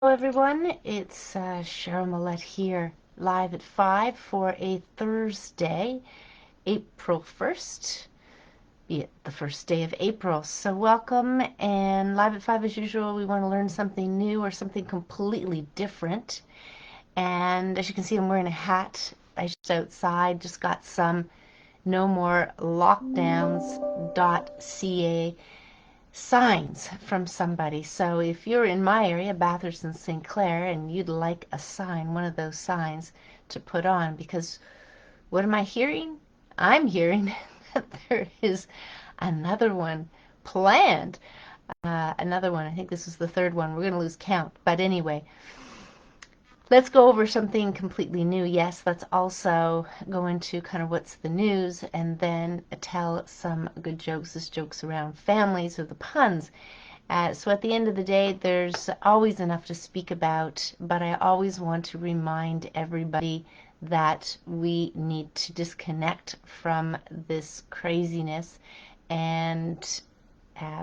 Hello everyone, it's Cheryl Millett here, live at 5 for a Thursday, April 1st, be it the first day of April. So welcome, and live at 5 as usual, we want to learn something new or something completely different. And as you can see, I'm wearing a hat. I just outside, just got some no more lockdowns.ca signs from somebody. So if you're in my area, Bathurst and St. Clair, and you'd like a sign, one of those signs to put on, because what am I hearing? I'm hearing that there is another one planned. Another one. I think this is the third one. We're going to lose count. But anyway, let's go over something completely new. Yes, let's also go into kind of what's the news and then tell some good jokes. This jokes around families or the puns. So at the end of the day, there's always enough to speak about, but I always want to remind everybody that we need to disconnect from this craziness, and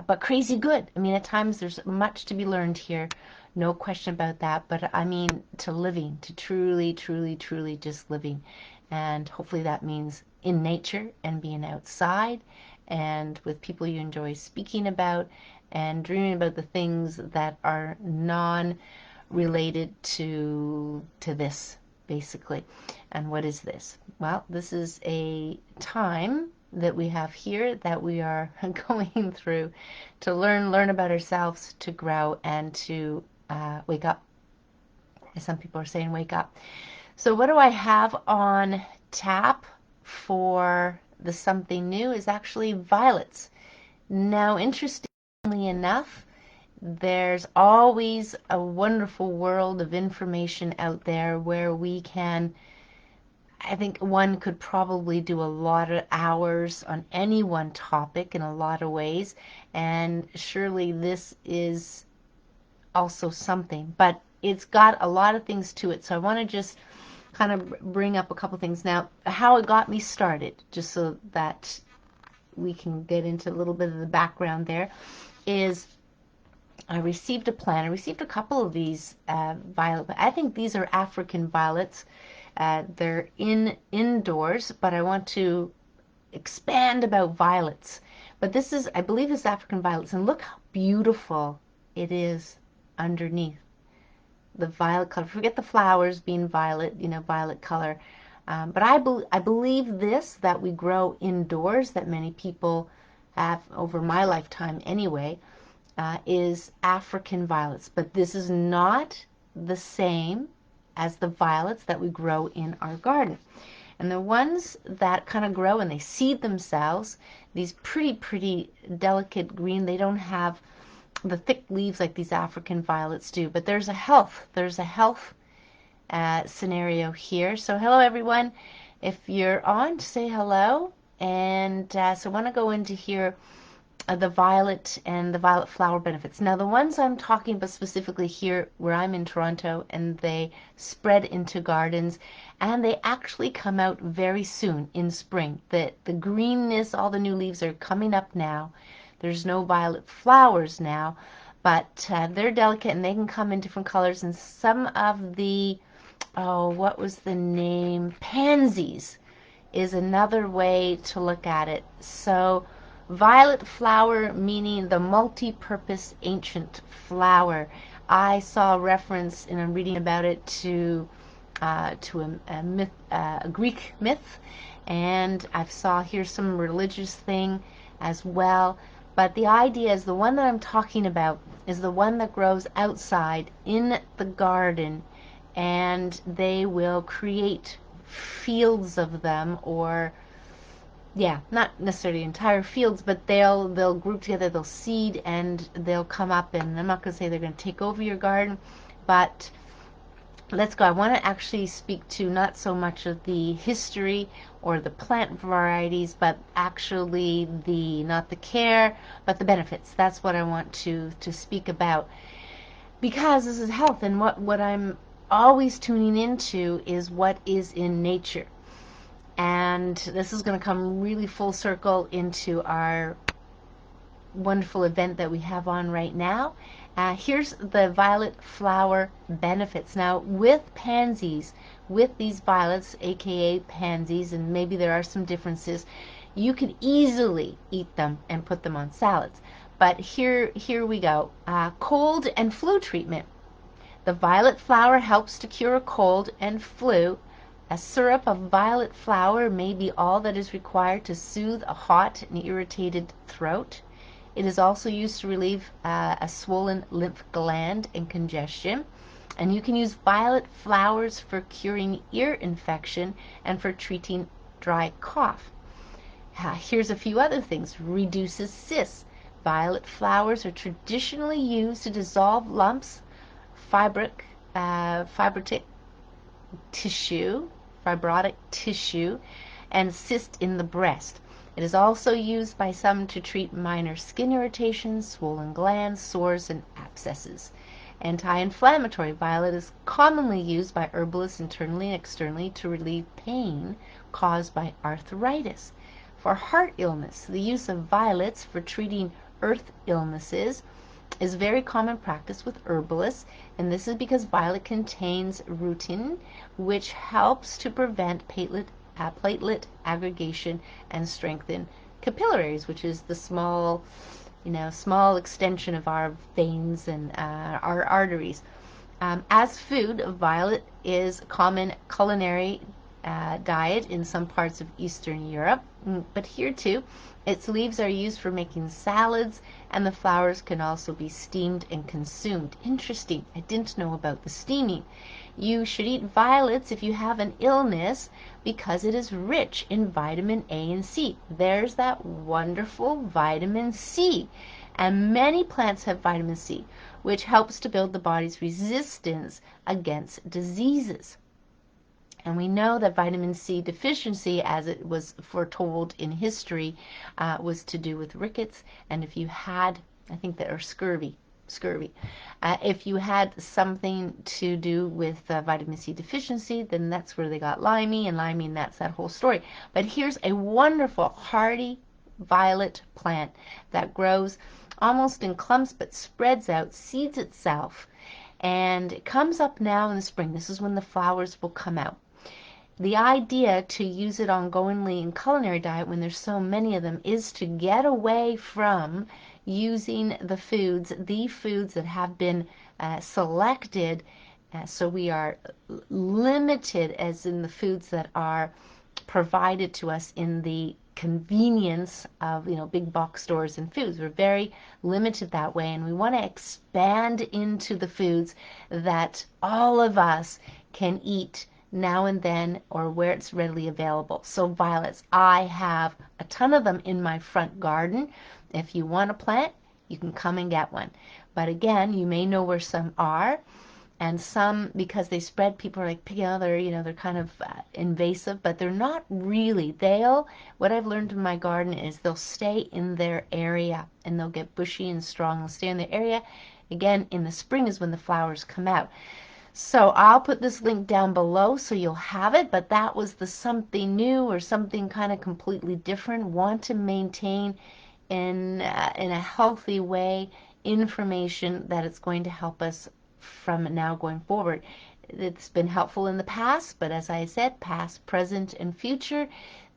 but crazy good. I mean, at times there's much to be learned here, no question about that, but I mean to living, to truly, truly, truly just living. And hopefully that means in nature and being outside and with people you enjoy speaking about and dreaming about the things that are non-related to this, basically. And what is this? Well, this is a time that we have here that we are going through to learn about ourselves, to grow, and to wake up. As some people are saying, wake up. So what do I have on tap for the something new is actually violets. Now, interestingly enough, there's always a wonderful world of information out there where we can, I think one could probably do a lot of hours on any one topic in a lot of ways, and surely this is also something, but it's got a lot of things to it. So I want to just kind of bring up a couple things. Now, how it got me started, just so that we can get into a little bit of the background there, is I received a plant. I received a couple of these violet. I think these are African violets. They're indoors, but I want to expand about violets. But this is, I believe, is African violets, and look how beautiful it is underneath. The violet color. Forget the flowers being violet, violet color. But I believe this, that we grow indoors, that many people have over my lifetime anyway, is African violets. But this is not the same as the violets that we grow in our garden. And the ones that kind of grow and they seed themselves, these pretty delicate green, they don't have the thick leaves like these African violets do. But there's a health scenario here. So hello everyone. If you're on, say hello. And so I want to go into here the violet and the violet flower benefits. Now the ones I'm talking about specifically here where I'm in Toronto, and they spread into gardens and they actually come out very soon in spring. The greenness, all the new leaves are coming up now. There's no violet flowers now, but they're delicate and they can come in different colors. And some of the, oh, what was the name? Pansies is another way to look at it. So violet flower meaning the multi-purpose ancient flower. I saw a reference, and I'm reading about it, to a myth, a Greek myth, and I saw here some religious thing as well. But the idea is the one that I'm talking about is the one that grows outside in the garden, and they will create fields of them, or yeah, not necessarily entire fields, but they'll group together, they'll seed, and they'll come up. And I'm not going to say they're going to take over your garden, but let's go. I want to actually speak to not so much of the history or the plant varieties, but actually the, not the care, but the benefits. That's what I want to speak about, because this is health, and what I'm always tuning into is what is in nature. And this is going to come really full circle into our wonderful event that we have on right now. Here's the violet flower benefits. Now, with pansies, with these violets, aka pansies, and maybe there are some differences, you can easily eat them and put them on salads. But here we go. Cold and flu treatment. The violet flower helps to cure a cold and flu. A syrup of violet flower may be all that is required to soothe a hot and irritated throat. It is also used to relieve a swollen lymph gland and congestion. And you can use violet flowers for curing ear infection and for treating dry cough. Here's a few other things. Reduces cysts. Violet flowers are traditionally used to dissolve lumps, fibrotic tissue, and cyst in the breast. It is also used by some to treat minor skin irritations, swollen glands, sores, and abscesses. Anti-inflammatory. Violet is commonly used by herbalists internally and externally to relieve pain caused by arthritis. For heart illness, the use of violets for treating earth illnesses is very common practice with herbalists, and this is because violet contains rutin, which helps to prevent platelet aggregation and strengthen capillaries, which is the small extension of our veins and our arteries. As food, violet is a common culinary diet in some parts of Eastern Europe, but here too, its leaves are used for making salads, and the flowers can also be steamed and consumed. Interesting. I didn't know about the steaming. You should eat violets if you have an illness because it is rich in vitamin A and C. There's that wonderful vitamin C. And many plants have vitamin C, which helps to build the body's resistance against diseases. And we know that vitamin C deficiency, as it was foretold in history, was to do with rickets. And if you had, I think that, or scurvy. If you had something to do with vitamin C deficiency, then that's where they got limey, and that's that whole story. But here's a wonderful hardy violet plant that grows almost in clumps but spreads out, seeds itself, and it comes up now in the spring. This is when the flowers will come out. The idea to use it ongoingly in culinary diet when there's so many of them is to get away from using the foods that have been selected, so we are limited as in the foods that are provided to us in the convenience of big box stores and foods. We're very limited that way, and we want to expand into the foods that all of us can eat now and then, or where it's readily available. So violets, I have a ton of them in my front garden. If you want a plant, you can come and get one. But again, you may know where some are, and some, because they spread, people are like, they're kind of invasive, but they're not really. What I've learned in my garden is they'll stay in their area, and they'll get bushy and strong. They'll stay in their area. Again, in the spring is when the flowers come out. So I'll put this link down below so you'll have it, but that was the something new or something kind of completely different. Want to maintain in a healthy way information that it's going to help us from now going forward. It's been helpful in the past, but as I said, past, present, and future,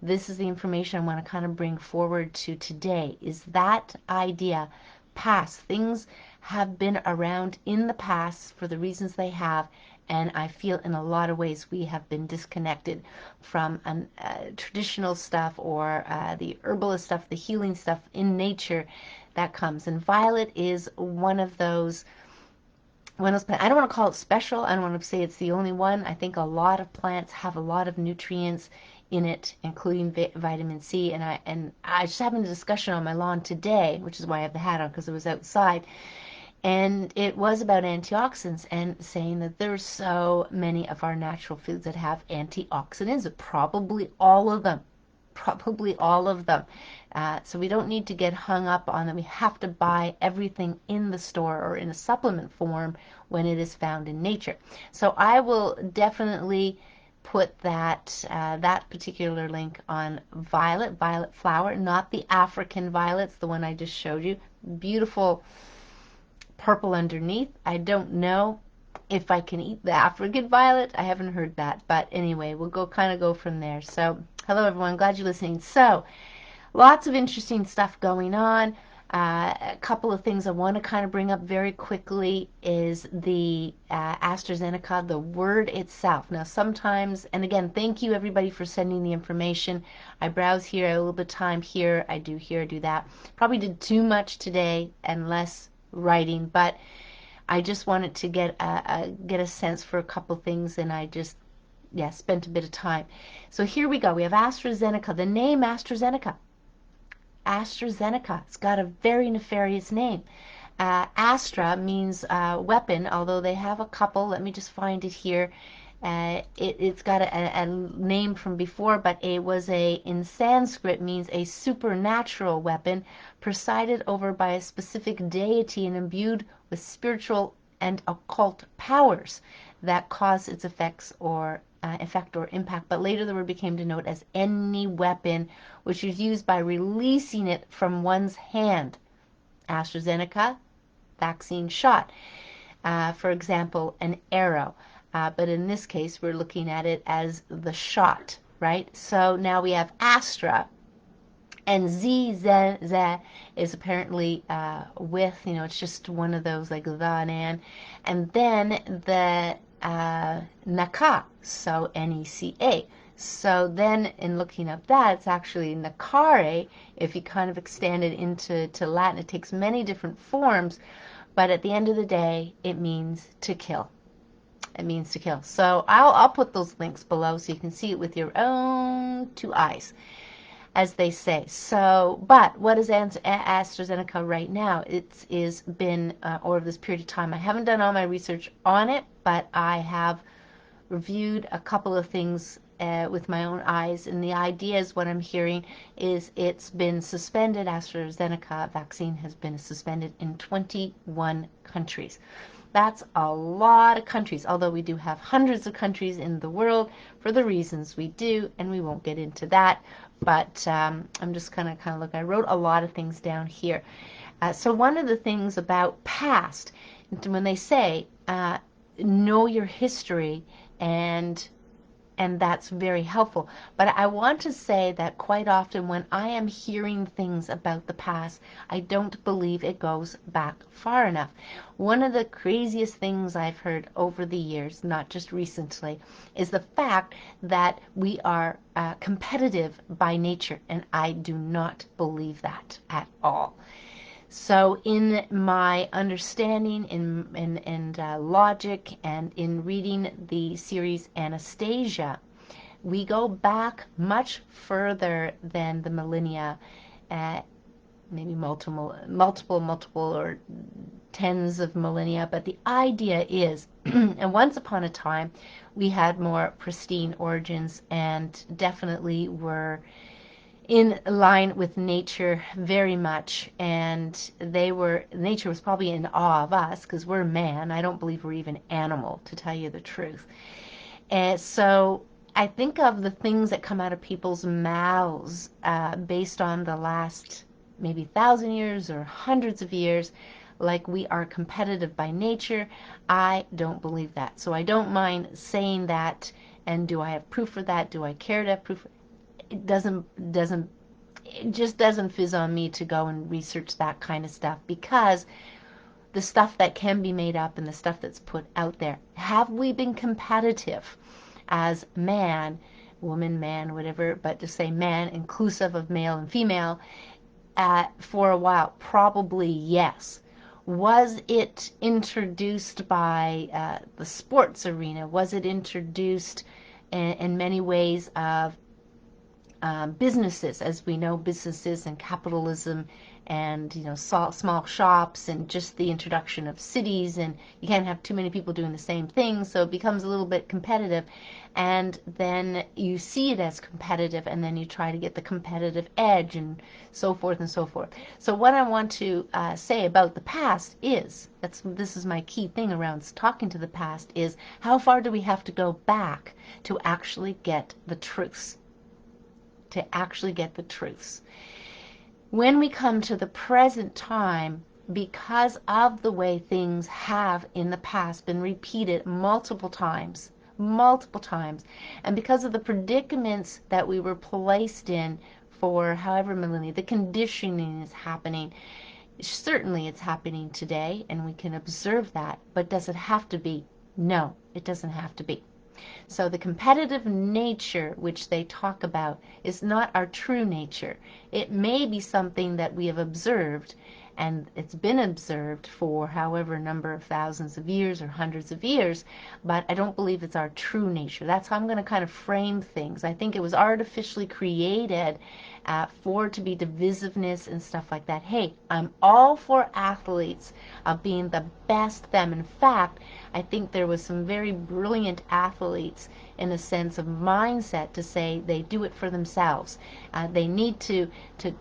this is the information I want to kind of bring forward to today, is that idea. Past things have been around in the past for the reasons they have, and I feel in a lot of ways we have been disconnected from traditional stuff or the herbalist stuff, the healing stuff in nature that comes. And violet is one of those plants. I don't want to call it special. I don't want to say it's the only one. I think a lot of plants have a lot of nutrients in it, including vitamin C. And I just having a discussion on my lawn today, which is why I have the hat on, because it was outside. And it was about antioxidants and saying that there's so many of our natural foods that have antioxidants, probably all of them. So we don't need to get hung up on them. We have to buy everything in the store or in a supplement form when it is found in nature. So I will definitely put that particular link on violet flower, not the African violets, the one I just showed you. Beautiful purple underneath. I don't know if I can eat the African violet. I haven't heard that, but anyway, we'll go from there. So hello everyone, glad you're listening. So lots of interesting stuff going on. A couple of things I want to kind of bring up very quickly is the AstraZeneca, the word itself. Now sometimes, and again, thank you everybody for sending the information. I browse here, I have a little bit of time here, I do that. Probably did too much today and less writing, but I just wanted to get a sense for a couple things, and I just, yeah, spent a bit of time. So here we go. We have AstraZeneca. The name AstraZeneca. AstraZeneca. It's got a very nefarious name. Astra means weapon, although they have a couple. Let me just find it here. It's got a name from before, but it was in Sanskrit means a supernatural weapon presided over by a specific deity and imbued with spiritual and occult powers that cause its effect or impact. But later the word became denoted as any weapon which is used by releasing it from one's hand. AstraZeneca, vaccine shot. For example, an arrow. But in this case, we're looking at it as the shot, right? So now we have Astra, and Z is apparently with, it's just one of those like the and then the Naka, so N-E-C-A. So then in looking up that, it's actually Nakare. If you kind of extend it into Latin, it takes many different forms, but at the end of the day, it means to kill. It means to kill. So I'll put those links below so you can see it with your own two eyes, as they say. So, but what is AstraZeneca right now? It is been over this period of time. I haven't done all my research on it, but I have reviewed a couple of things with my own eyes, and the idea is what I'm hearing is it's been suspended. AstraZeneca vaccine has been suspended in 21 countries. That's a lot of countries, although we do have hundreds of countries in the world for the reasons we do, and we won't get into that. But I'm just kind of look. I wrote a lot of things down here. So one of the things about past, when they say know your history, and that's very helpful. But I want to say that quite often when I am hearing things about the past, I don't believe it goes back far enough. One of the craziest things I've heard over the years, not just recently, is the fact that we are competitive by nature, and I do not believe that at all. So in my understanding and logic, and in reading the series Anastasia, we go back much further than the millennia, maybe multiple or tens of millennia. But the idea is, and once upon a time, we had more pristine origins and definitely were in line with nature very much, and nature was probably in awe of us because we're man. I don't believe we're even animal, to tell you the truth. And so I think of the things that come out of people's mouths based on the last maybe 1,000 years or hundreds of years, like we are competitive by nature. I don't believe that. So I don't mind saying that. And do I have proof for that? Do I care to have proof? It just doesn't fizz on me to go and research that kind of stuff, because the stuff that can be made up and the stuff that's put out there, have we been competitive as man, woman, man, whatever, but to say man, inclusive of male and female, for a while? Probably yes. Was it introduced by the sports arena? Was it introduced in many ways of businesses, as we know, businesses and capitalism, and small shops, and just the introduction of cities, and you can't have too many people doing the same thing, so it becomes a little bit competitive, and then you see it as competitive, and then you try to get the competitive edge, and so forth and so forth. So what I want to say about the past is, this is my key thing around talking to the past, is how far do we have to go back to actually get the truths? When we come to the present time, because of the way things have in the past been repeated multiple times, and because of the predicaments that we were placed in for however millennia, the conditioning is happening. Certainly it's happening today, and we can observe that, but does it have to be? No, it doesn't have to be. So the competitive nature which they talk about is not our true nature. It may be something that we have observed, and it's been observed for however number of thousands of years or hundreds of years, but I don't believe it's our true nature. That's how I'm going to kind of frame things. I think it was artificially created for it to be divisiveness and stuff like that. Hey, I'm all for athletes being the best them. In fact, I think there was some very brilliant athletes in a sense of mindset to say they do it for themselves. They need to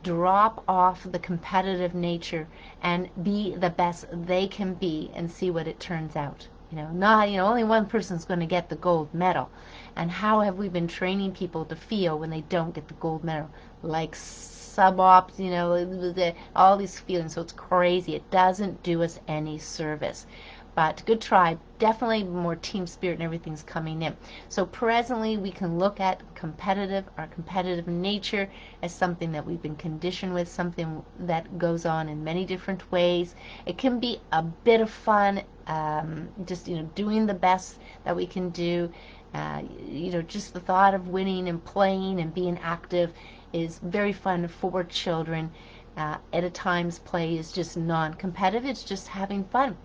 drop off the competitive nature and be the best they can be and see what it turns out. Only one person's going to get the gold medal. And how have we been training people to feel when they don't get the gold medal? Like sub-ops, all these feelings. So it's crazy. It doesn't do us any service. But good try. Definitely more team spirit and everything's coming in. So presently we can look at our competitive nature as something that we've been conditioned with, something that goes on in many different ways. It can be a bit of fun, just doing the best that we can do. Just the thought of winning and playing and being active is very fun for children. At times play is just non-competitive. It's just having fun.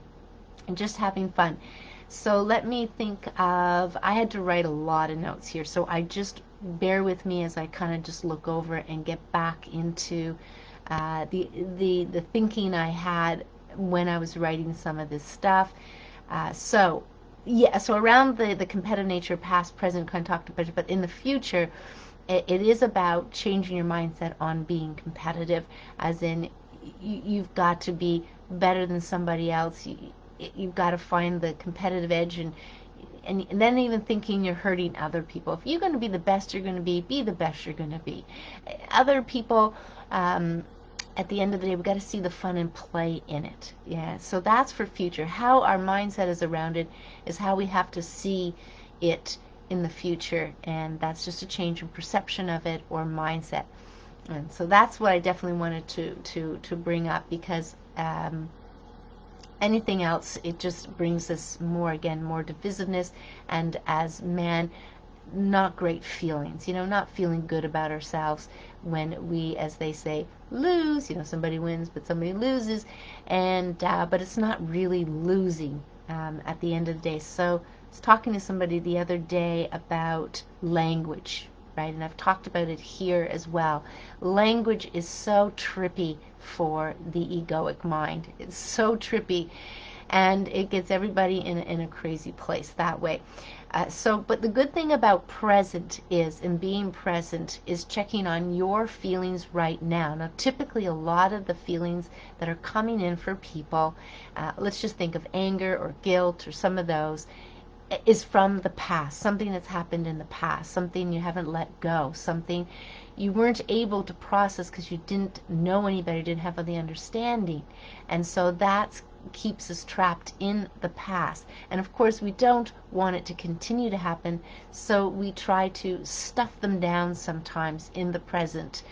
And just having fun. So let me think of, I had to write a lot of notes here, so I just bear with me as I kind of just look over and get back into the thinking I had when I was writing some of this stuff. So around the competitive nature, past, present, kind of talked about it, but in the future, it is about changing your mindset on being competitive, as in you've got to be better than somebody else. You've got to find the competitive edge, and then even thinking you're hurting other people. If you're going to be the best you're going to be the best you're going to be. Other people, at the end of the day, we've got to see the fun and play in it. Yeah, so that's for future. How our mindset is around it is how we have to see it in the future, and that's just a change in perception of it or mindset. And so that's what I definitely wanted to bring up, because anything else, it just brings us more divisiveness, and as man, not great feelings, not feeling good about ourselves when we, as they say, lose. Somebody wins but somebody loses, and but it's not really losing at the end of the day. So I was talking to somebody the other day about language, right? And I've talked about it here as well. Language is so trippy for the egoic mind. It's so trippy, and it gets everybody in a crazy place that way. But the good thing about present is, and being present, is checking on your feelings right now. Now, typically, a lot of the feelings that are coming in for people, let's just think of anger or guilt or some of those, is from the past, something that's happened in the past, something you haven't let go, something you weren't able to process because you didn't know any better, didn't have the understanding. And so that keeps us trapped in the past. And of course, we don't want it to continue to happen, so we try to stuff them down sometimes in the present.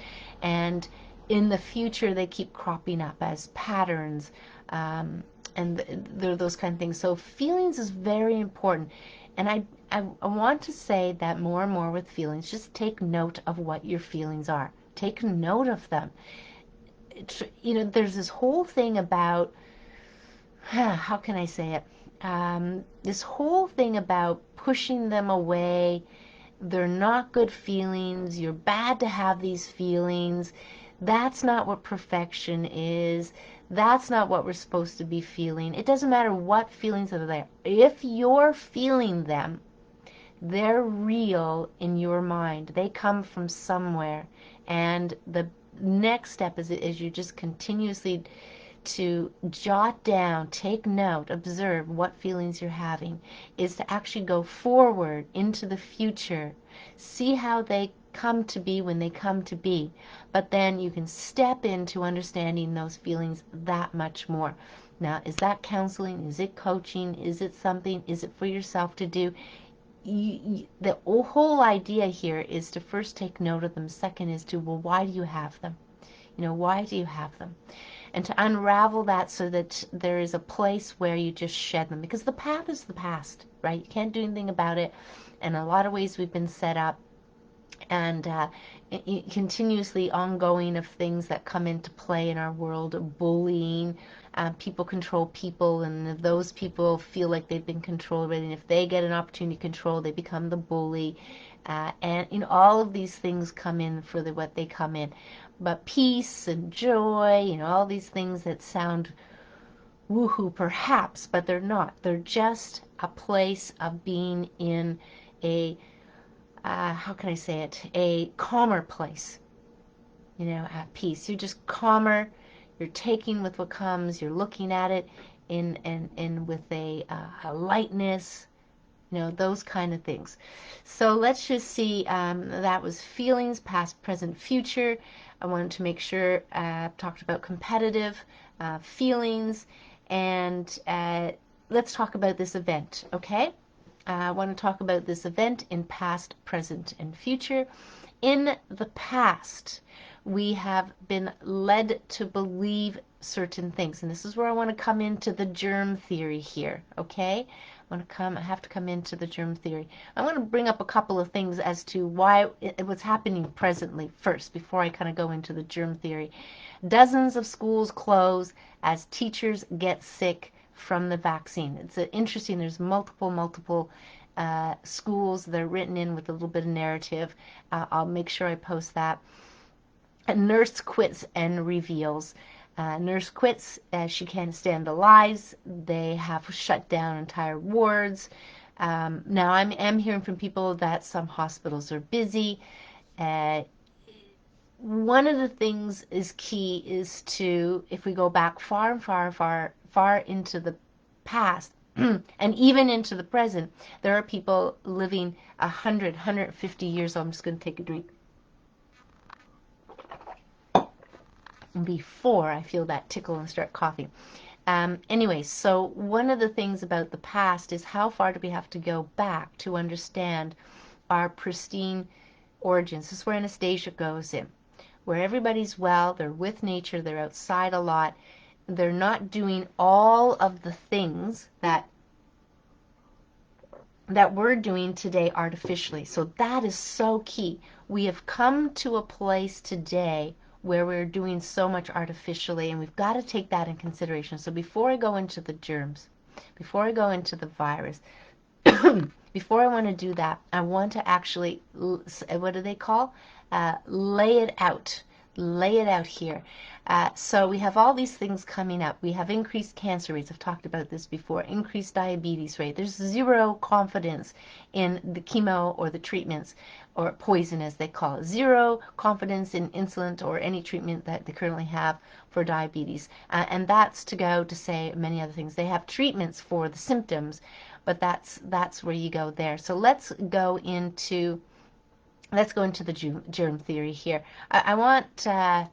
And in the future, they keep cropping up as patterns. And they're those kind of things. So feelings is very important. And I want to say that more and more with feelings, just take note of what your feelings are. Take note of them. There's this whole thing about, how can I say it? This whole thing about pushing them away. They're not good feelings. You're bad to have these feelings. That's not what perfection is. That's not what we're supposed to be feeling. It doesn't matter what feelings are there. If you're feeling them, they're real in your mind. They come from somewhere. And the next step is you just continuously to jot down, take note, observe what feelings you're having, is to actually go forward into the future. See how they come to be when they come to be. But then you can step into understanding those feelings that much more. Now, is that counseling? Is it coaching? Is it something? Is it for yourself to do? The whole idea here is to first take note of them. Second is to, well, why do you have them? Why do you have them? And to unravel that so that there is a place where you just shed them. Because the path is the past, right? You can't do anything about it. And in a lot of ways we've been set up, and continuously ongoing of things that come into play in our world, bullying, people control people, and if those people feel like they've been controlled, and if they get an opportunity to control, they become the bully, and all of these things come in for what they come in. But peace and joy, all these things that sound woohoo perhaps, but they're not. They're just a place of being in a how can I say it, a calmer place, at peace. You're just calmer, you're taking with what comes, you're looking at it in with a lightness, those kind of things. So let's just see, that was feelings, past, present, future. I wanted to make sure I talked about competitive feelings, and let's talk about this event, okay? I want to talk about this event in past, present, and future. In the past, we have been led to believe certain things, and this is where I want to come into the germ theory here, okay? I have to come into the germ theory. I'm going to bring up a couple of things as to why what's happening presently first, before I kind of go into the germ theory. Dozens of schools close as teachers get sick from the vaccine. It's interesting. There's multiple schools that are written in with a little bit of narrative. I'll make sure I post that. A nurse quits and reveals. Nurse quits as she can't stand the lies. They have shut down entire wards. Now I'm hearing from people that some hospitals are busy. One of the things is key is to, if we go back far into the past, and even into the present, there are people living 150 years old. I'm just going to take a drink before I feel that tickle and start coughing. Anyway, so one of the things about the past is how far do we have to go back to understand our pristine origins. This is where Anastasia goes in, where everybody's well, they're with nature, they're outside a lot, they're not doing all of the things that we're doing today artificially. So that is so key. We have come to a place today where we're doing so much artificially, and we've got to take that in consideration. So before I go into the germs, before I go into the virus, before I want to do that, I want to actually, what do they call? Lay it out. Lay it out here. So we have all these things coming up. We have increased cancer rates. I've talked about this before. Increased diabetes rate. There's zero confidence in the chemo or the treatments, or poison as they call it. Zero confidence in insulin or any treatment that they currently have for diabetes. And that's to go to say many other things. They have treatments for the symptoms, but that's where you go there. So let's go into the germ theory here. I want to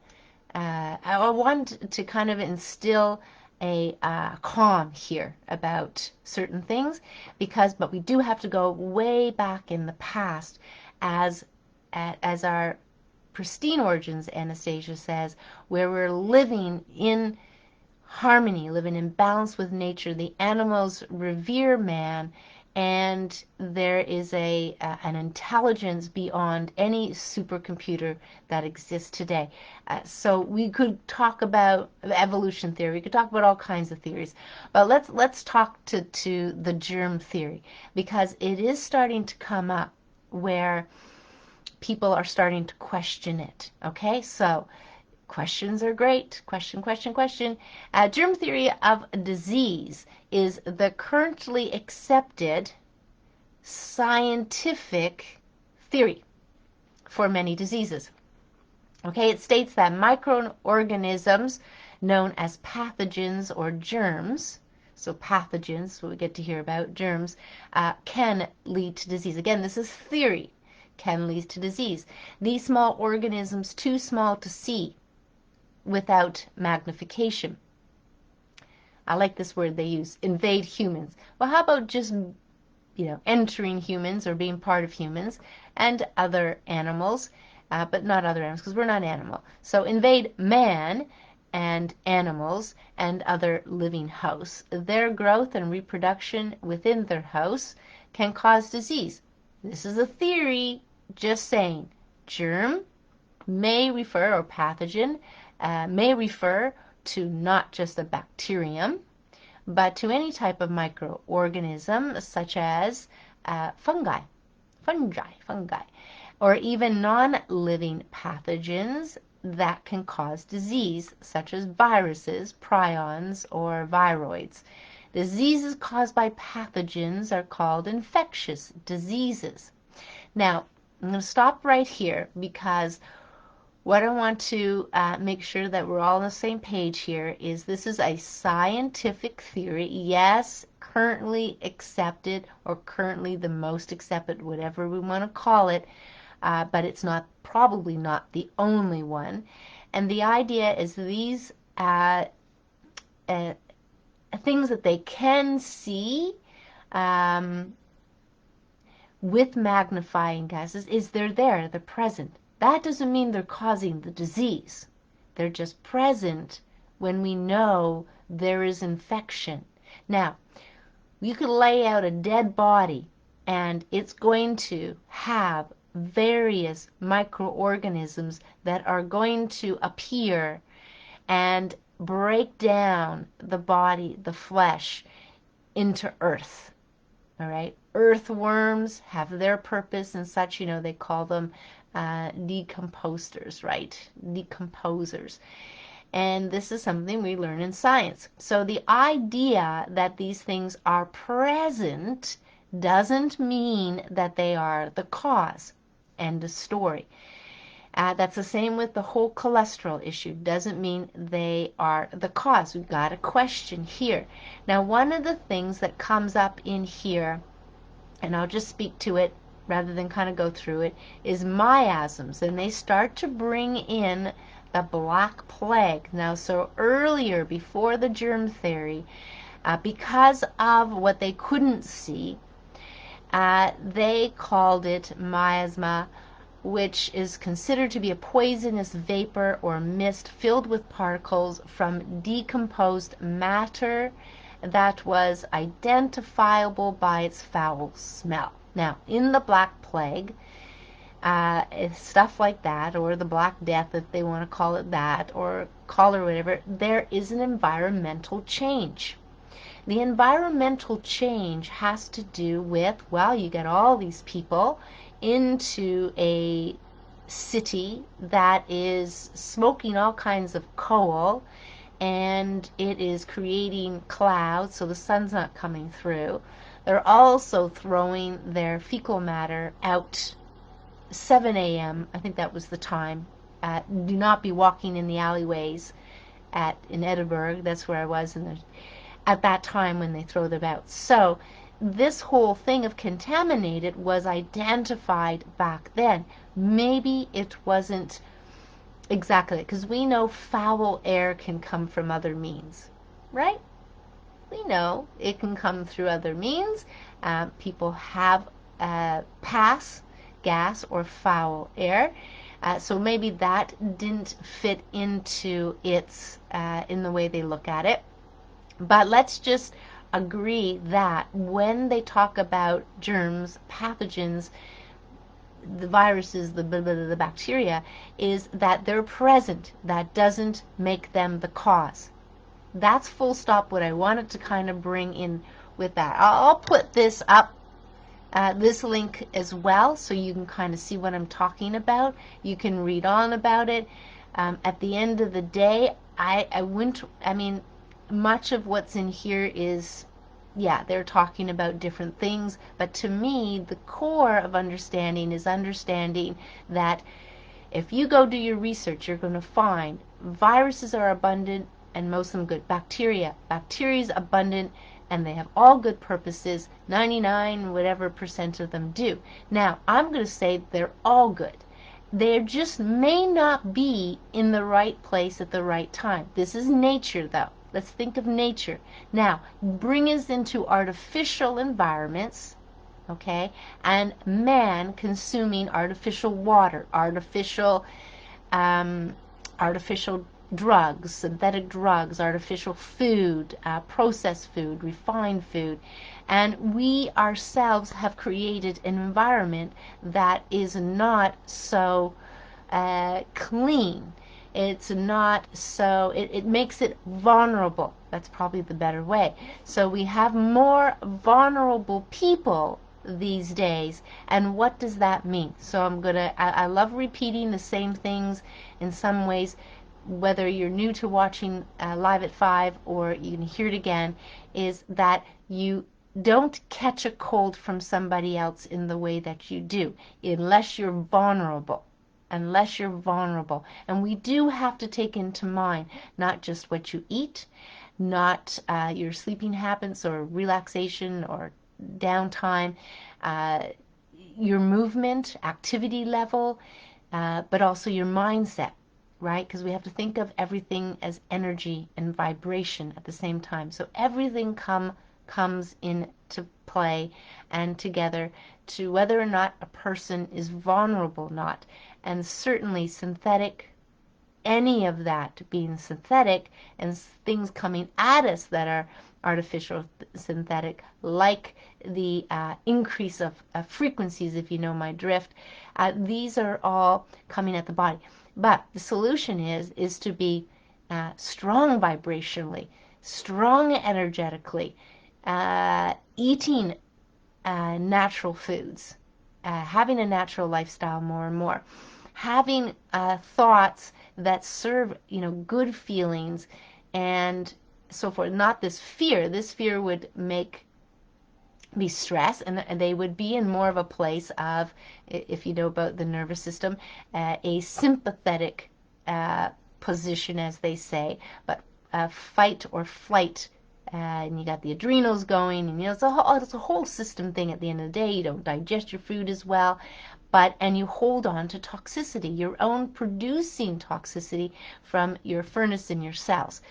kind of instill a calm here about certain things, but we do have to go way back in the past as our pristine origins, Anastasia says, where we're living in harmony, living in balance with nature. The animals revere man, and there is an intelligence beyond any supercomputer that exists today. So we could talk about evolution theory. We could talk about all kinds of theories, but let's talk to the germ theory, because it is starting to come up where people are starting to question it. Okay, so questions are great. Question. Germ theory of disease is the currently accepted scientific theory for many diseases. Okay, it states that microorganisms known as pathogens or germs, so pathogens, what we get to hear about, germs, can lead to disease. Again, this is theory. can lead to disease. These small organisms, too small to see without magnification. I like this word they use, invade humans. Well, how about just, entering humans or being part of humans and other animals, but not other animals because we're not animal. So invade man and animals and other living hosts. Their growth and reproduction within their house can cause disease. This is a theory, just saying. Germ may refer, or pathogen, may refer to not just a bacterium, but to any type of microorganism such as fungi, or even non-living pathogens that can cause disease, such as viruses, prions, or viroids. Diseases caused by pathogens are called infectious diseases. Now, I'm going to stop right here because what I want to make sure that we're all on the same page here is this is a scientific theory, yes, currently accepted or currently the most accepted, whatever we want to call it, but it's not, probably not the only one. And the idea is these things that they can see with magnifying glasses is they're present. That doesn't mean they're causing the disease. They're just present when we know there is infection. Now, you could lay out a dead body and it's going to have various microorganisms that are going to appear and break down the body, the flesh, into earth. All right? Earthworms have their purpose and such, they call them decomposers, right? Decomposers. And this is something we learn in science. So the idea that these things are present doesn't mean that they are the cause. End of story. That's the same with the whole cholesterol issue. Doesn't mean they are the cause. We've got a question here. Now, one of the things that comes up in here, and I'll just speak to it rather than kind of go through it, is miasms. And they start to bring in the Black Plague. Now, so earlier, before the germ theory, because of what they couldn't see, they called it miasma, which is considered to be a poisonous vapor or mist filled with particles from decomposed matter that was identifiable by its foul smell. Now, in the Black Plague, stuff like that, or the Black Death, if they want to call it that, or cholera, whatever, there is an environmental change. The environmental change has to do with, well, you get all these people into a city that is smoking all kinds of coal, and it is creating clouds, so the sun's not coming through. They're also throwing their fecal matter out 7 a.m. I think that was the time. Do not be walking in the alleyways in Edinburgh. That's where I was at that time when they throw them out. So this whole thing of contaminated was identified back then. Maybe it wasn't exactly, because we know foul air can come from other means, right? We know it can come through other means. People have pass gas or foul air. So maybe that didn't fit into its in the way they look at it. But let's just agree that when they talk about germs, pathogens, the viruses, the bacteria, is that they're present. That doesn't make them the cause. That's full stop what I wanted to kind of bring in with that. I'll put this up, this link as well, so you can kind of see what I'm talking about. You can read on about it. At the end of the day, much of what's in here is, yeah, they're talking about different things, but to me, the core of understanding is understanding that if you go do your research, you're going to find viruses are abundant, and most of them good. Bacteria is abundant and they have all good purposes. 99 whatever percent of them do. Now, I'm going to say they're all good. They just may not be in the right place at the right time. This is nature, though. Let's think of nature. Now, bring us into artificial environments, okay, and man consuming artificial water, um, artificial drugs, synthetic drugs, artificial food, processed food, refined food, and we ourselves have created an environment that is not so clean. It's not so, it makes it vulnerable. That's probably the better way. So we have more vulnerable people these days. And what does that mean? So I love repeating the same things in some ways, whether you're new to watching Live at 5 or you can hear it again, is that you don't catch a cold from somebody else in the way that you do, unless you're vulnerable. Unless you're vulnerable. And we do have to take into mind not just what you eat, not your sleeping habits or relaxation or downtime, uh, your movement, activity level, but also your mindset, right? Because we have to think of everything as energy and vibration at the same time. So everything comes into play and together to whether or not a person is vulnerable or not. And certainly synthetic, any of that being synthetic, and things coming at us that are artificial synthetic, like the increase of frequencies, if you know my drift, these are all coming at the body. But the solution is to be strong vibrationally, strong energetically, eating natural foods, having a natural lifestyle more and more, having thoughts that serve, good feelings and so forth. Not this fear. This fear would be stress, and they would be in more of a place of, if you know about the nervous system, a sympathetic position, as they say, but fight or flight. And you got the adrenals going, and it's a whole system thing. At the end of the day, you don't digest your food as well, and you hold on to toxicity, your own producing toxicity from your furnace in your cells.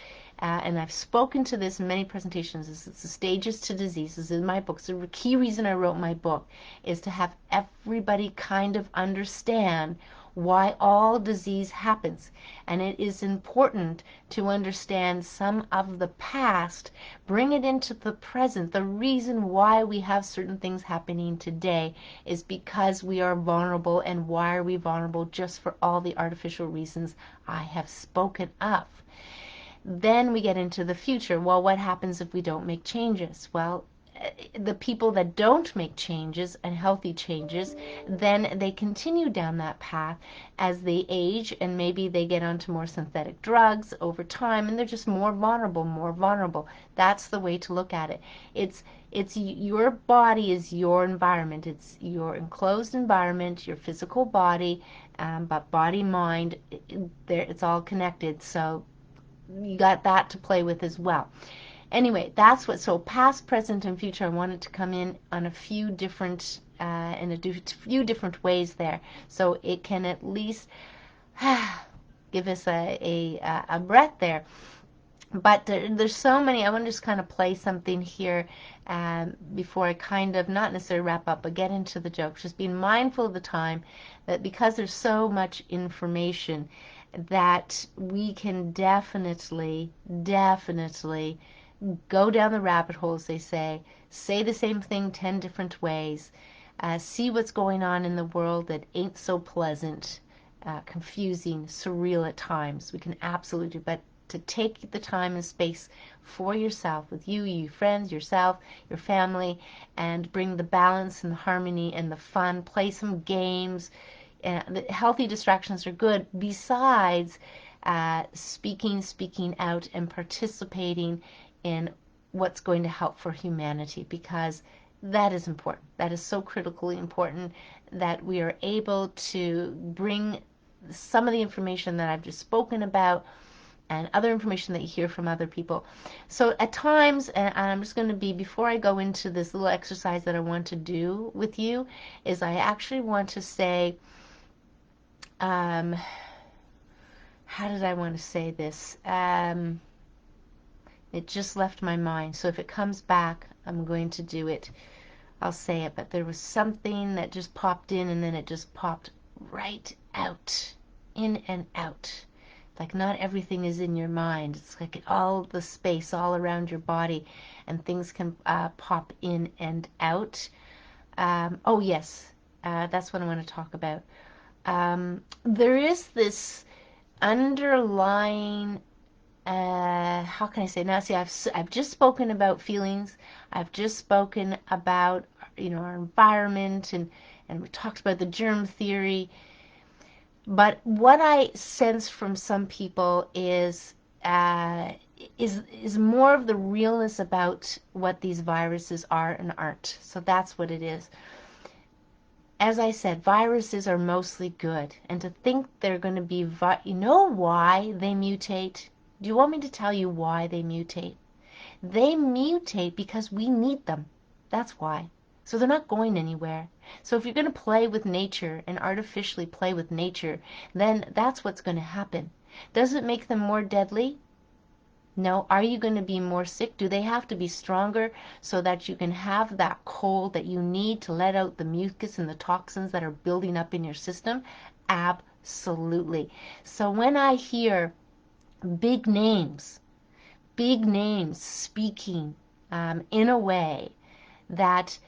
And I've spoken to this in many presentations. It's the stages to disease. This is in my book. It's the key reason I wrote my book, is to have everybody kind of understand why all disease happens. And it is important to understand some of the past, bring it into the present. The reason why we have certain things happening today is because we are vulnerable. And why are we vulnerable? Just for all the artificial reasons I have spoken of. Then we get into the future. Well, what happens if we don't make changes? Well, the people that don't make changes, and healthy changes, then they continue down that path as they age, and maybe they get onto more synthetic drugs over time, and they're just more vulnerable, more vulnerable. That's the way to look at it. It's your body is your environment. It's your enclosed environment, your physical body, but body, mind, it's all connected. So you got that to play with as well. Anyway, that's so past, present, and future. I wanted to come in on a few different, in a few different ways there, so it can at least give us a breath there. But there's so many. I want to just kind of play something here before I kind of, not necessarily wrap up, but get into the jokes. Just being mindful of the time, that because there's so much information, that we can definitely go down the rabbit hole, as they say the same thing 10 different ways, see what's going on in the world that ain't so pleasant, confusing, surreal at times. We can absolutely do, but to take the time and space for yourself, with you, your friends, yourself, your family, and bring the balance and the harmony and the fun, play some games. The healthy distractions are good, besides speaking out and participating in what's going to help for humanity, because that is important. That is so critically important, that we are able to bring some of the information that I've just spoken about and other information that you hear from other people. So at times, and I'm just going to be, before I go into this little exercise that I want to do with you, is I actually want to say, how did I want to say this? It just left my mind. So if it comes back, I'm going to do it. I'll say it. But there was something that just popped in and then it just popped right out. In and out. Like not everything is in your mind. It's like all the space all around your body and things can pop in and out. Oh yes, that's what I want to talk about. There is this underlying, how can I say, now see, I've just spoken about feelings, I've just spoken about, our environment, and we talked about the germ theory, but what I sense from some people is more of the realness about what these viruses are and aren't. So that's what it is. As I said, viruses are mostly good, and to think they're going to be, you know why they mutate? Do you want me to tell you why they mutate? They mutate because we need them. That's why. So they're not going anywhere. So if you're going to play with nature and artificially play with nature, then that's what's going to happen. Does it make them more deadly? No. Are you going to be more sick? Do they have to be stronger so that you can have that cold that you need to let out the mucus and the toxins that are building up in your system? Absolutely. So when I hear big names speaking in a way that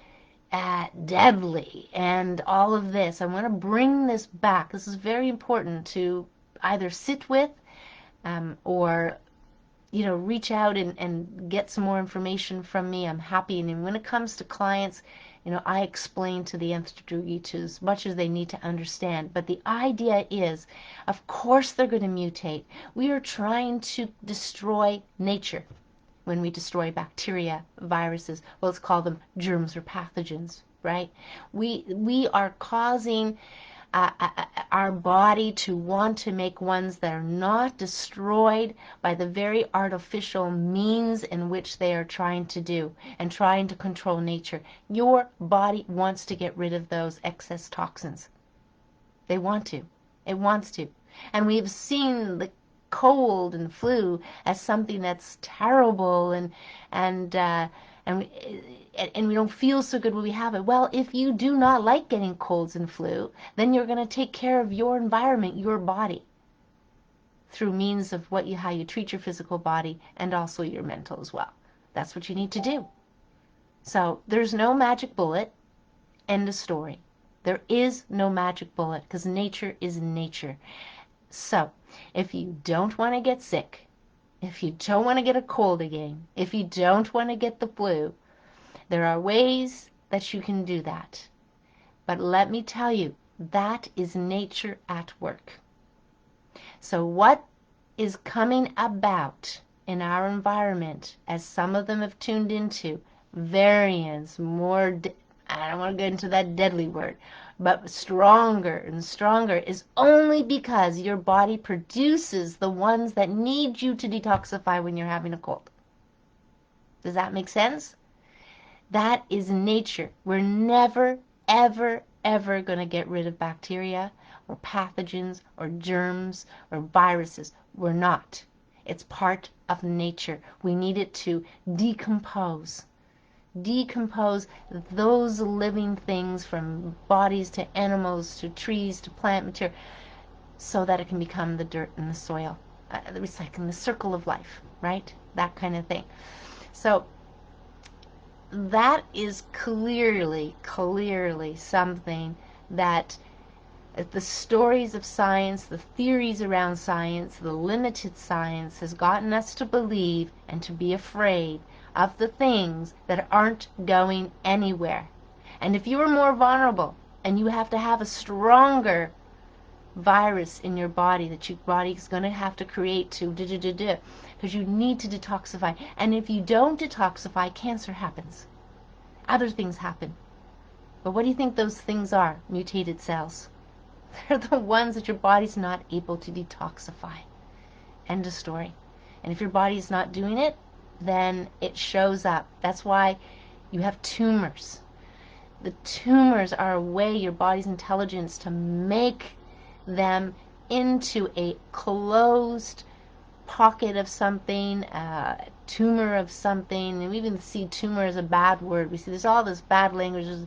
deadly and all of this, I want to bring this back. This is very important to either sit with or reach out and get some more information from me. I'm happy. And when it comes to clients, I explain to the nth degree to as much as they need to understand. But the idea is, of course they're going to mutate. We are trying to destroy nature. When we destroy bacteria, viruses, well, let's call them germs or pathogens, right? We are causing our body to want to make ones that are not destroyed by the very artificial means in which they are trying to do and trying to control nature. Your body wants to get rid of those excess toxins. They want to. It wants to. And we've seen the cold and flu as something that's terrible and we don't feel so good when we have it. Well, if you do not like getting colds and flu, then you're going to take care of your environment, your body, through means of how you treat your physical body and also your mental as well. That's what you need to do. So there's no magic bullet. End of story. There is no magic bullet because nature is nature. So if you don't want to get sick, if you don't want to get a cold again, if you don't want to get the flu, there are ways that you can do that. But let me tell you, that is nature at work. So what is coming about in our environment, as some of them have tuned into, variants, more, I don't want to get into that deadly word, but stronger and stronger, is only because your body produces the ones that need you to detoxify when you're having a cold. Does that make sense? That is nature. We're never, ever, ever going to get rid of bacteria or pathogens or germs or viruses. We're not. It's part of nature. We need it to decompose those living things, from bodies to animals to trees to plant material, so that it can become the dirt and the soil, the recycling, the circle of life, right? That kind of thing. So that is clearly something that the stories of science, the theories around science, the limited science has gotten us to believe and to be afraid of the things that aren't going anywhere. And if you are more vulnerable and you have to have a stronger virus in your body that your body is going to have to create to because you need to detoxify. And if you don't detoxify, cancer happens. Other things happen. But what do you think those things are? Mutated cells. They're the ones that your body's not able to detoxify. End of story. And if your body's not doing it, then it shows up. That's why you have tumors. The tumors are a way your body's intelligence to make them into a closed pocket of something, tumor of something. And we even see tumor as a bad word. We see there's all this bad language, this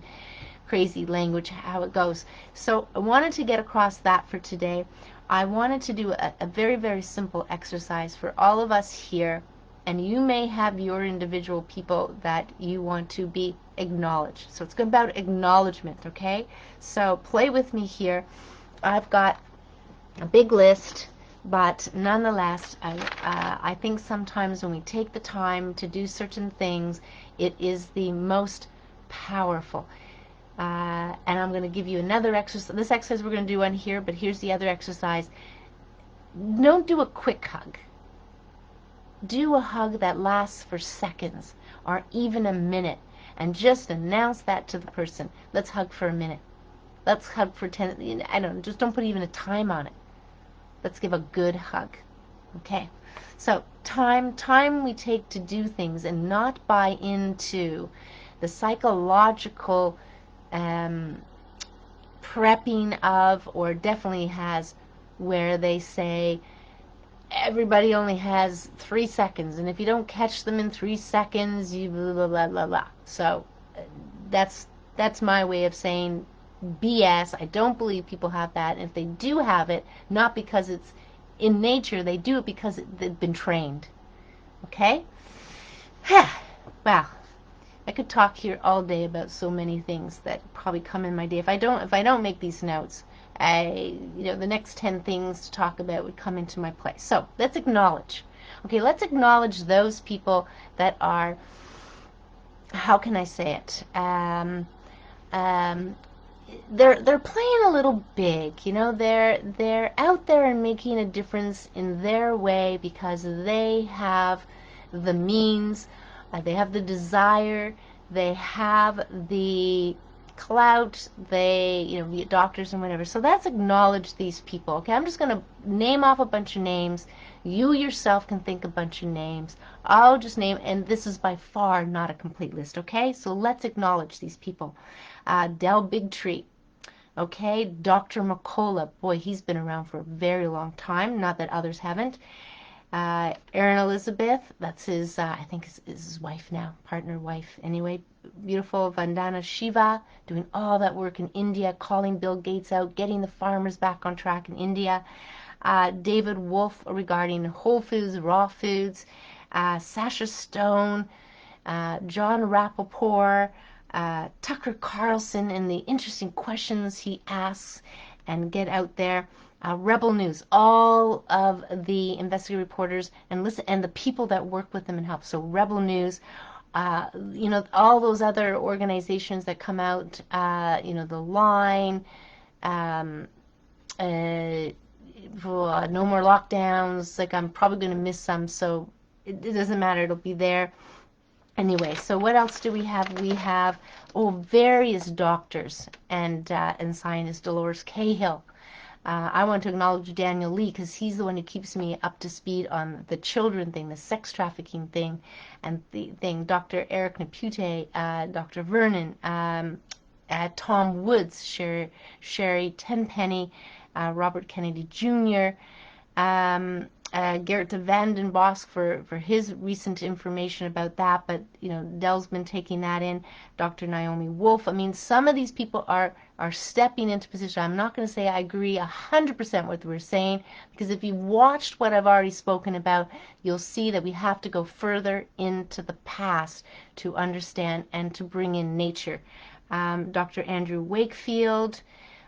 crazy language, how it goes. So I wanted to get across that for today. I wanted to do a very, very simple exercise for all of us here. And you may have your individual people that you want to be acknowledged. So it's about acknowledgement, okay? So play with me here. I've got a big list, but nonetheless, I think sometimes when we take the time to do certain things, it is the most powerful. And I'm going to give you another exercise. This exercise we're going to do on here, but here's the other exercise. Don't do a quick hug. Do a hug that lasts for seconds or even a minute, and just announce that to the person. Let's hug for a minute. Let's hug for 10, I don't know, just don't put even a time on it. Let's give a good hug. Okay? So time we take to do things and not buy into the psychological prepping of, or definitely has, where they say everybody only has 3 seconds, and if you don't catch them in 3 seconds, you blah blah blah blah blah. So that's my way of saying BS. I don't believe people have that. And if they do have it, not because it's in nature, they do it because they've been trained. Okay? Well, I could talk here all day about so many things that probably come in my day. If I don't make these notes, the next 10 things to talk about would come into my place. So let's acknowledge. Okay, let's acknowledge those people that are, how can I say it? They're playing a little big, they're out there and making a difference in their way because they have the means, they have the desire, they have the clout, they, be doctors and whatever. So let's acknowledge these people. Okay, I'm just going to name off a bunch of names. You yourself can think a bunch of names. I'll just name, and this is by far not a complete list, okay? So let's acknowledge these people. Del Bigtree. Okay, Dr. McCullough. Boy, he's been around for a very long time. Not that others haven't. Aaron Elizabeth, that's his, I think his wife now, partner wife. Anyway, beautiful Vandana Shiva, doing all that work in India, calling Bill Gates out, getting the farmers back on track in India. David Wolf regarding whole foods, raw foods. Sasha Stone, John Rappaport, Tucker Carlson, and the interesting questions he asks and get out there. Rebel News, all of the investigative reporters and the people that work with them and help. So Rebel News, all those other organizations that come out, the Line, No More Lockdowns. Like, I'm probably going to miss some, so it doesn't matter. It'll be there. Anyway, so what else do we have? We have, various doctors and scientists. Dolores Cahill. I want to acknowledge Daniel Lee because he's the one who keeps me up to speed on the children thing, the sex trafficking thing, and the thing. Dr. Eric Napute, Dr. Vernon, Tom Woods, Sherry Tenpenny, Robert Kennedy Jr., Gerrit de Vanden Bosch for his recent information about that, but Dell's been taking that in. Dr. Naomi Wolf. I mean, some of these people are stepping into position. I'm not going to say I agree 100% with what we're saying, because if you've watched what I've already spoken about, you'll see that we have to go further into the past to understand and to bring in nature. Dr. Andrew Wakefield.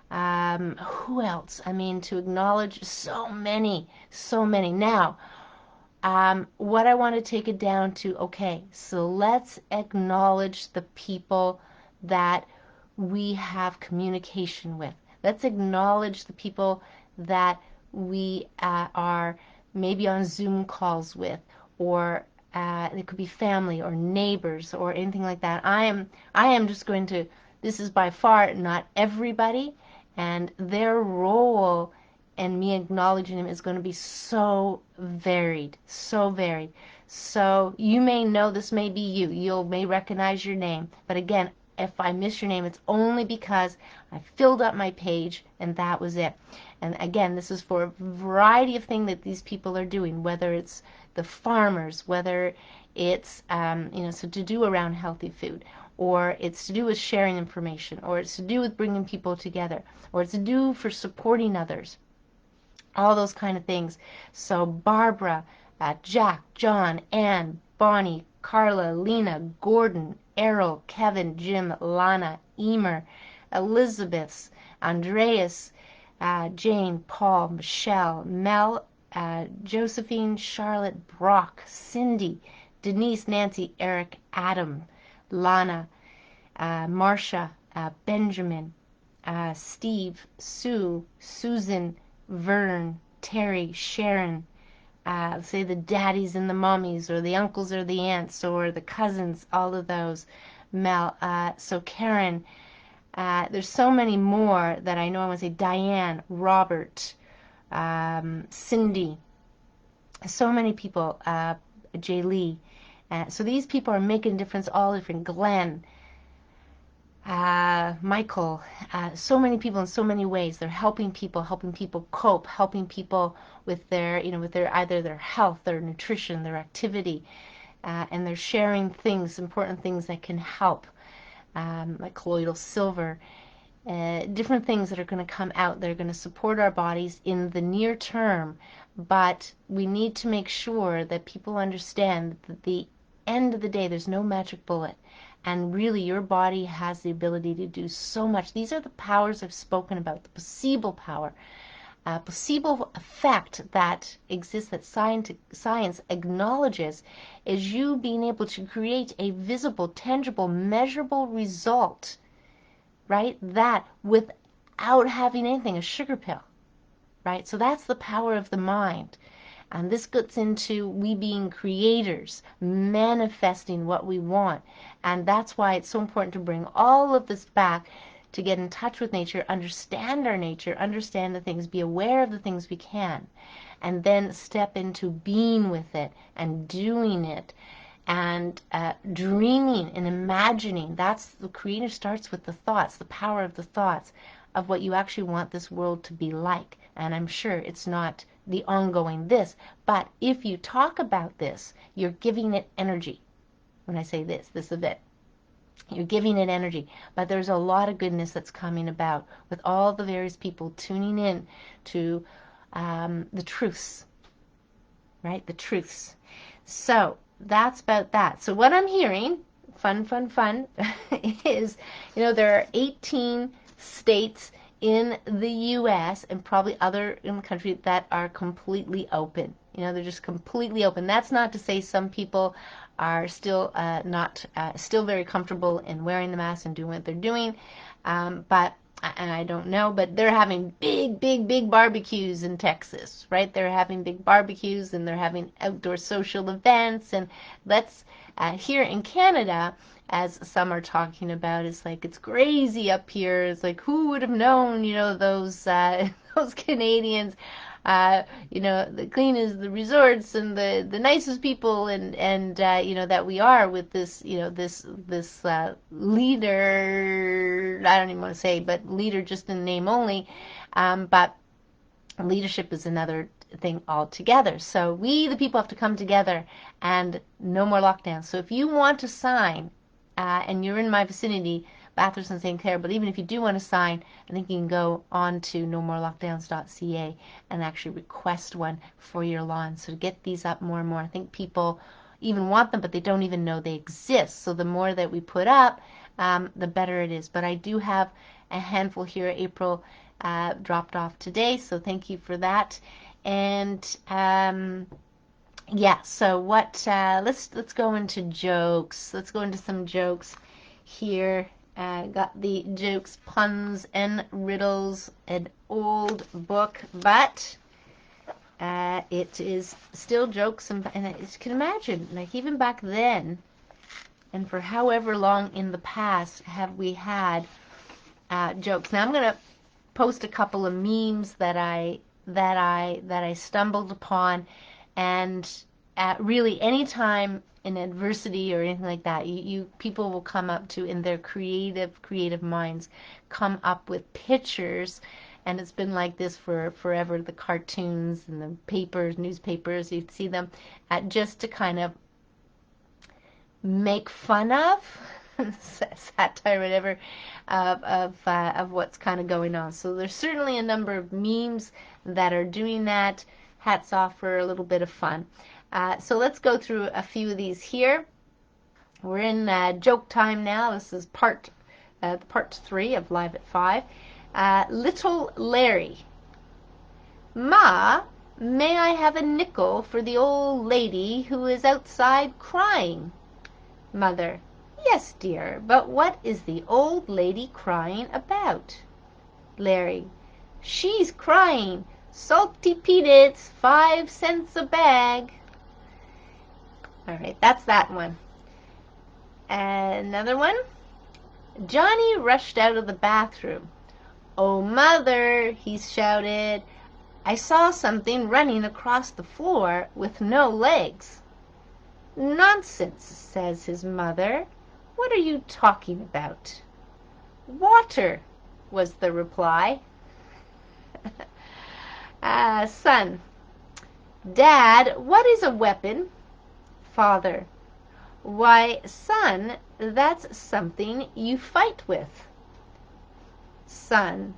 Who else? I mean, to acknowledge so many. Now, what I want to take it down to, okay, so let's acknowledge the people that we have communication with. Let's acknowledge the people that we are maybe on Zoom calls with, or it could be family or neighbors or anything like that. I am just going to, this is by far not everybody, and their role and me acknowledging him is going to be so varied, so varied. So you may know this may be you. You may recognize your name. But again, if I miss your name, it's only because I filled up my page and that was it. And again, this is for a variety of things that these people are doing, whether it's the farmers, whether it's, so to do around healthy food, or it's to do with sharing information, or it's to do with bringing people together, or it's to do for supporting others, all those kind of things. So Barbara, Jack, John, Ann, Bonnie, Carla, Lena, Gordon, Errol, Kevin, Jim, Lana, Emer, Elizabeth, Andreas, Jane, Paul, Michelle, Mel, Josephine, Charlotte, Brock, Cindy, Denise, Nancy, Eric, Adam, Lana, Marcia, Benjamin, Steve, Sue, Susan, Vern, Terry, Sharon, say the daddies and the mommies, or the uncles or the aunts, or the cousins, all of those. Mel, so Karen, there's so many more that I know. I want to say Diane, Robert, Cindy, so many people, Jay Lee. So these people are making a difference, all different. Glenn, Michael, so many people in so many ways. They're helping people cope, helping people with their, with their either their health, their nutrition, their activity, and they're sharing things, important things that can help, like colloidal silver, different things that are going to come out. They're going to support our bodies in the near term, but we need to make sure that people understand that at the end of the day, there's no magic bullet. And really, your body has the ability to do so much. These are the powers I've spoken about, the placebo power, placebo effect that exists, that science acknowledges, is you being able to create a visible, tangible, measurable result, right? That without having anything, a sugar pill, right? So that's the power of the mind. And this gets into we being creators, manifesting what we want. And that's why it's so important to bring all of this back, to get in touch with nature, understand our nature, understand the things, be aware of the things we can, and then step into being with it and doing it and dreaming and imagining. That's the creator starts with the thoughts, the power of the thoughts of what you actually want this world to be like. And I'm sure it's not the ongoing this, but if you talk about this, you're giving it energy. When I say this of it, you're giving it energy. But there's a lot of goodness that's coming about with all the various people tuning in to the truths, right? The truths. So that's about that. So what I'm hearing, fun, is, there are 18 states in the U.S. and probably other in the country that are completely open. They're just completely open. That's not to say some people are still still very comfortable in wearing the mask and doing what they're doing, but I don't know, but they're having big barbecues in Texas, right? They're having big barbecues and they're having outdoor social events, and here in Canada, as some are talking about, it's like it's crazy up here. It's like, who would have known, those those Canadians, the cleanest, the resorts, and the nicest people, and that we are with this, this leader. I don't even want to say, but leader just in name only. But leadership is another thing altogether. So we, the people, have to come together, and no more lockdowns. So if you want to sign, and you're in my vicinity, Bathurst and St. Clair, but even if you do want to sign, I think you can go on to nomorlockdowns.ca and actually request one for your lawn. So to get these up more and more, I think people even want them, but they don't even know they exist. So the more that we put up, the better it is. But I do have a handful here. April dropped off today, so thank you for that. And yeah, so what, let's go into jokes. Let's go into some jokes here. Got the jokes, puns, and riddles, an old book, but it is still jokes, and as you can imagine, like even back then, and for however long in the past have we had jokes. Now I'm going to post a couple of memes that I that I stumbled upon, and at really any time in adversity or anything like that, you people will come up to, in their creative minds, come up with pictures, and it's been like this for forever. The cartoons and the papers, newspapers, you'd see them at, just to kind of make fun of satire, whatever, of what's kind of going on. So there's certainly a number of memes that are doing that. Hats off for a little bit of fun. So let's go through a few of these here. We're in joke time now. This is part 3 of Live at 5. Little Larry. Ma, may I have a nickel for the old lady who is outside crying? Mother. Yes, dear, but what is the old lady crying about? Larry. She's crying. Salty peanuts, 5 cents a bag. All right, that's that one. Another one. Johnny rushed out of the bathroom. Oh, Mother, he shouted, I saw something running across the floor with no legs. Nonsense, says his mother. What are you talking about? Water, was the reply. Son. Dad, what is a weapon? Father. Why, son, that's something you fight with. Son.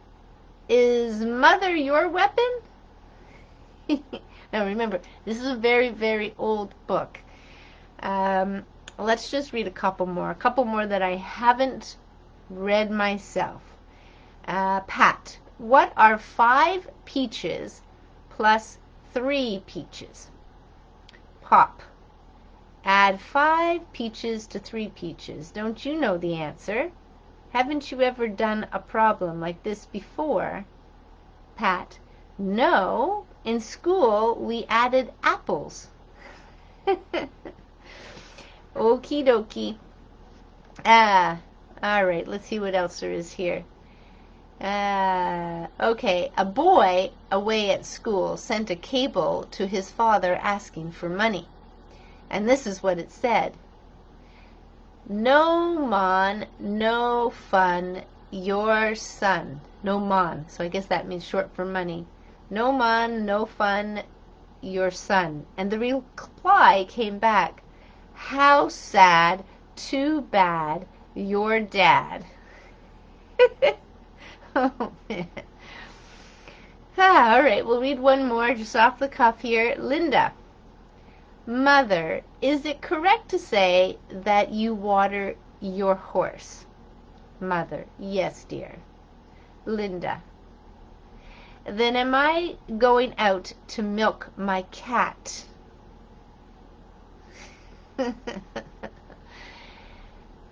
Is Mother your weapon? Now remember, this is a very, very old book. Let's just read a couple more that I haven't read myself. Pat, what are 5 peaches plus 3 peaches? Pop, add 5 peaches to 3 peaches. Don't you know the answer? Haven't you ever done a problem like this before? Pat, no, in school we added apples. Okie dokie. All right, let's see what else there is here. Okay, a boy away at school sent a cable to his father asking for money. And this is what it said. No mon, no fun, your son. No mon, so I guess that means short for money. No mon, no fun, your son. And the reply came back. How sad, too bad, your dad. Oh, man. All right, we'll read one more just off the cuff here. Linda. Mother, is it correct to say that you water your horse? Mother. Yes, dear. Linda. Then am I going out to milk my cat?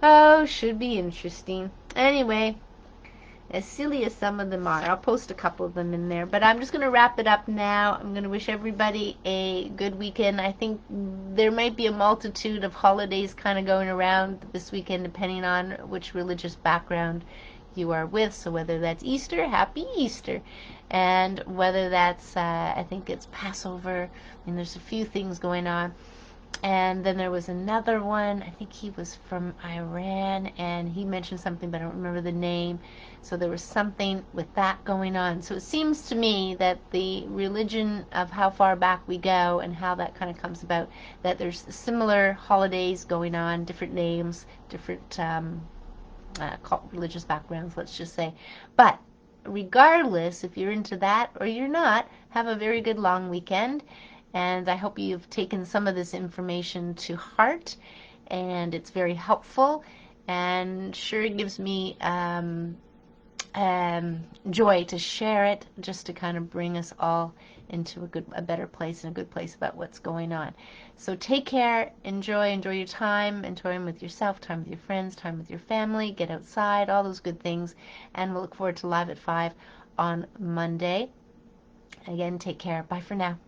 Oh, should be interesting. Anyway, as silly as some of them are, I'll post a couple of them in there. But I'm just going to wrap it up now. I'm going to wish everybody a good weekend. I think there might be a multitude of holidays kind of going around this weekend, depending on which religious background you are with. So whether that's Easter, happy Easter. And whether that's, I think it's Passover. I mean, there's a few things going on. And then there was another one, I think he was from Iran, and he mentioned something, but I don't remember the name. So there was something with that going on. So it seems to me that the religion of how far back we go and how that kind of comes about, that there's similar holidays going on, different names, different religious backgrounds, let's just say. But regardless, if you're into that or you're not, have a very good long weekend. And I hope you've taken some of this information to heart, and it's very helpful, and sure it gives me joy to share it, just to kind of bring us all into a better place, and a good place about what's going on. So take care, enjoy your time with yourself, time with your friends, time with your family, get outside, all those good things, and we'll look forward to Live at 5 on Monday. Again, take care. Bye for now.